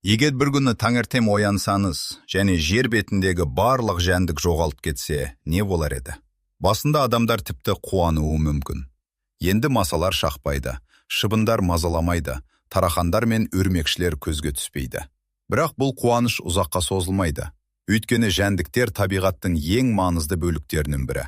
Егер бір күні таңертең оянсаңыз, және жер бетіндегі барлық жәндік жоғалып кетсе, не болар еді? Басында адамдар тіпті қуануы мүмкін. Енді масалар шақпайды, шыбындар мазаламайды, тарақандар мен өрмекшілер көзге түспейді. Бірақ бұл қуаныш ұзаққа созылмайды. Өйткені жәндіктер табиғаттың ең маңызды бөліктерінің бірі.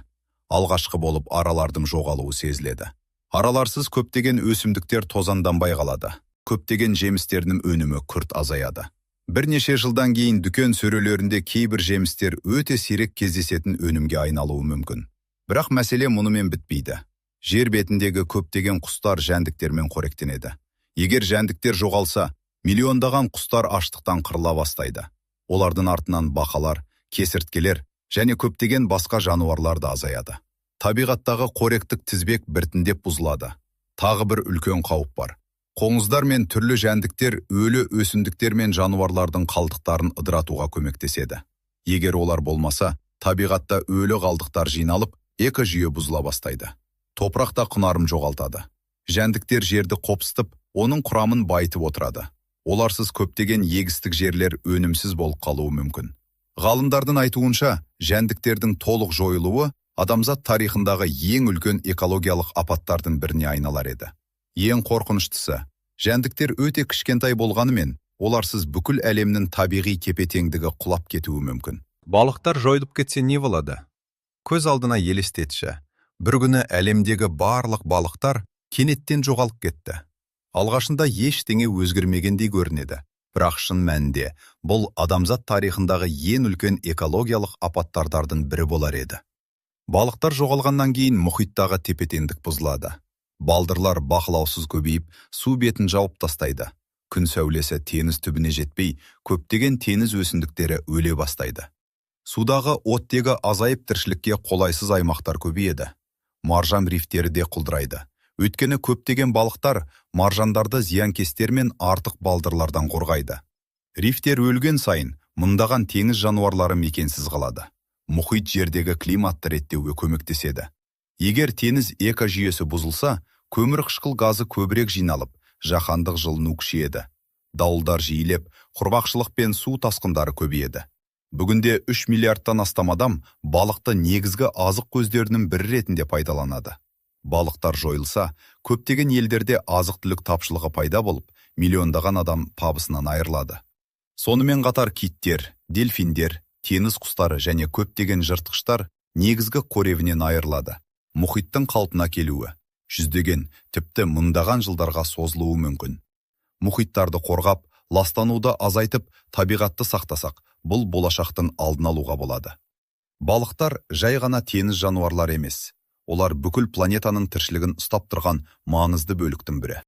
Алғашқы болып аралардың жоғалуы сезіледі. Араларсыз көптеген өсімдіктер тозаңданбай қалады. Көптеген жемістердің өнімі күрт азаяды. Бірнеше жылдан кейін дүкен сөрелерінде кейбір жемістер өте сирек кездесетін өнімге айналуы мүмкін. Бірақ мәселе мұнымен бітпейді. Жер бетіндегі көптеген құстар жәндіктермен қоректенеді. Егер жәндіктер жоғалса, миллиондаған құстар аштықтан қырыла бастайды. Олардың артынан бақалар, кесірткелер және көптеген басқа жануарлар да азаяды. Табиғаттағы қоректік тізбек біртіндеп бұзылады. Тағы бір үлкен қауіп бар. Қоңыздар мен түрлі жәндіктер өлі өсімдіктер мен жануарлардың қалдықтарын ыдыратуға көмектеседі. Егер олар болмаса, табиғатта өлі қалдықтар жиналып, экожүйе бұзыла бастайды. Топырақта құнарын жоғалтады. Жәндіктер жерді қопсытып, оның құрамын байытып отырады. Оларсыз көптеген егістік жерлер өнімсіз болып қалуы мүмкін. Ғалымдардың айтуынша, жәндіктердің толық жойылуы адамзат тарихындағы ең үлкен экологиялық апаттардың біріне айналар еді. Ең қорқыныштысы, жәндіктер өте кішкентай болғанымен, оларсыз бүкіл әлемнің табиғи тепе-теңдігі құлап кетуі мүмкін. Балықтар жойылып кетсе не болады? Көз алдына елестетші. Бір күні әлемдегі барлық балықтар кенеттен жоғалып кетті. Алғашында ештеңе өзгермегендей көрінеді. Бірақ шын мәнінде, бұл адамзат тарихындағы ең үлкен экологиялық апаттардың бірі болар еді. Балықтар жоғалғаннан кейін мұхиттағы тепе-теңдік бұзылады. Балдырлар бақылаусыз көбейіп, су бетін жауып тастайды. Күн сәулесі теңіз түбіне жетпей, көптеген теңіз өсімдіктері өле бастайды. Судағы оттегі азайып тіршілікке қолайсыз аймақтар көбейеді. Маржан рифтері де құлдырайды. Өйткені көптеген балықтар маржандарды зиянкестер мен артық балдырлардан қорғайды. Рифтер өлген сайын, мыңдаған теңіз жануарлары мекенсіз қалады. Мұхит жердегі климатты реттеуге көмектеседі. Егер теңіз экожүйесі бұзылса, көмірқышқыл газы көбірек жиналып, жаһандық жылыну күшейеді. Дауылдар жиілеп, құрғақшылық пен су тасқындары көбейеді. Бүгінде 3 миллиардтан астам адам балықты негізгі азық көздерінің бірі ретінде пайдаланады. Балықтар жойылса, көптеген елдерде азық-түлік тапшылығы пайда болып, миллиондаған адам табысынан айырылады. Сонымен қатар киттер, дельфиндер, теңіз құстары және көптеген жыртқыштар негізгі қоревінен айырылады. Мұхиттың қалпына келуі, жүздеген, тіпті мыңдаған жылдарға созылуы мүмкін. Мұхиттарды қорғап, ластануды азайтып, табиғатты сақтасақ, бұл болашақтың алдын алуға болады. Балықтар жай ғана теңіз жануарлар емес. Олар бүкіл планетаның тіршілігін ұстап тұрған маңызды бөліктің бірі.